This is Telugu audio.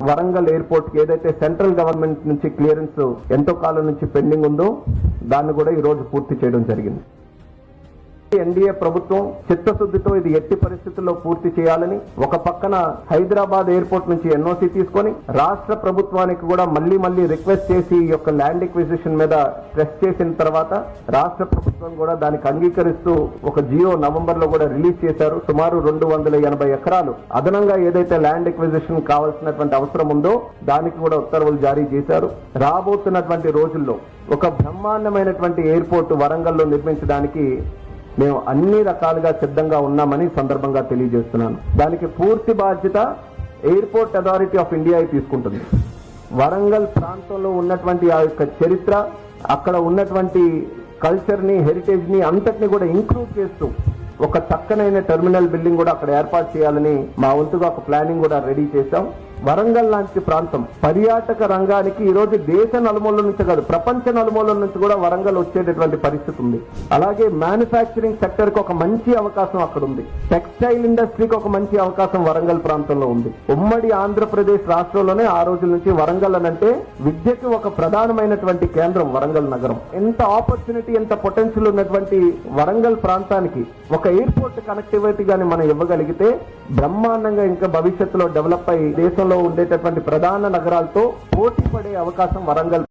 వరంగల్ ఎయిర్పోర్ట్ కి ఏదైతే సెంట్రల్ గవర్నమెంట్ నుంచి క్లియరెన్స్ ఎంతో కాలం నుంచి పెండింగ్ ఉందో దాన్ని కూడా ఈ రోజు పూర్తి చేయడం జరిగింది. ఎన్డీఏ ప్రభుత్వం చిత్తశుద్ధితో ఇది ఎట్టి పరిస్థితుల్లో పూర్తి చేయాలని ఒక పక్కన హైదరాబాద్ ఎయిర్పోర్ట్ నుంచి ఎన్ఓసి తీసుకొని రాష్ట్ర ప్రభుత్వానికి కూడా మళ్లీ రిక్వెస్ట్ చేసి ఈ యొక్క ల్యాండ్ ఎక్విజిషన్ మీద స్ట్రెస్ చేసిన తర్వాత రాష్ట్ర ప్రభుత్వం కూడా దానికి అంగీకరిస్తూ ఒక జియో నవంబర్ లో కూడా రిలీజ్ చేశారు. సుమారు 280 ఎకరాలు అదనంగా ఏదైతే ల్యాండ్ ఎక్విజిషన్ కావాల్సినటువంటి అవసరం ఉందో దానికి కూడా ఉత్తర్వులు జారీ చేశారు. రాబోతున్నటువంటి రోజుల్లో ఒక బ్రహ్మాండమైనటువంటి ఎయిర్పోర్ట్ వరంగల్లో నిర్మించడానికి మేము అన్ని రకాలుగా సిద్ధంగా ఉన్నామని సందర్భంగా తెలియజేస్తున్నాను. దానికి పూర్తి బాధ్యత ఎయిర్పోర్ట్ అథారిటీ ఆఫ్ ఇండియా తీసుకుంటుంది. వరంగల్ ప్రాంతంలో ఉన్నటువంటి ఆ యొక్క చరిత్ర, అక్కడ ఉన్నటువంటి కల్చర్ ని, హెరిటేజ్ ని అంతటిని కూడా ఇంక్లూడ్ చేస్తూ ఒక చక్కనైన టెర్మినల్ బిల్డింగ్ కూడా అక్కడ ఏర్పాటు చేయాలని మా వంతుగా ఒక ప్లానింగ్ కూడా రెడీ చేశాం. వరంగల్ లాంటి ప్రాంతం పర్యాటక రంగానికి ఈ రోజు దేశ నలుమూలల నుంచి కాదు ప్రపంచ నలుమూలల నుంచి కూడా వరంగల్ వచ్చేటటువంటి పరిస్థితి ఉంది. అలాగే మ్యానుఫ్యాక్చరింగ్ సెక్టర్ కి ఒక మంచి అవకాశం అక్కడ ఉంది. టెక్స్టైల్ ఇండస్ట్రీకి ఒక మంచి అవకాశం వరంగల్ ప్రాంతంలో ఉంది. ఉమ్మడి ఆంధ్రప్రదేశ్ రాష్ట్రంలోనే ఆ రోజుల నుంచి వరంగల్ అనంటే విద్యకి ఒక ప్రధానమైనటువంటి కేంద్రం వరంగల్ నగరం. ఎంత ఆపర్చునిటీ, ఎంత పొటెన్షియల్ ఉన్నటువంటి వరంగల్ ప్రాంతానికి ఒక ఎయిర్పోర్ట్ కనెక్టివిటీ గాని మనం ఇవ్వగలిగితే బ్రహ్మాండంగా ఇంకా భవిష్యత్తులో డెవలప్ అయ్యి దేశంలో ఉండేటటువంటి ప్రధాన నగరాలతో పోటీ పడే అవకాశం వరంగల్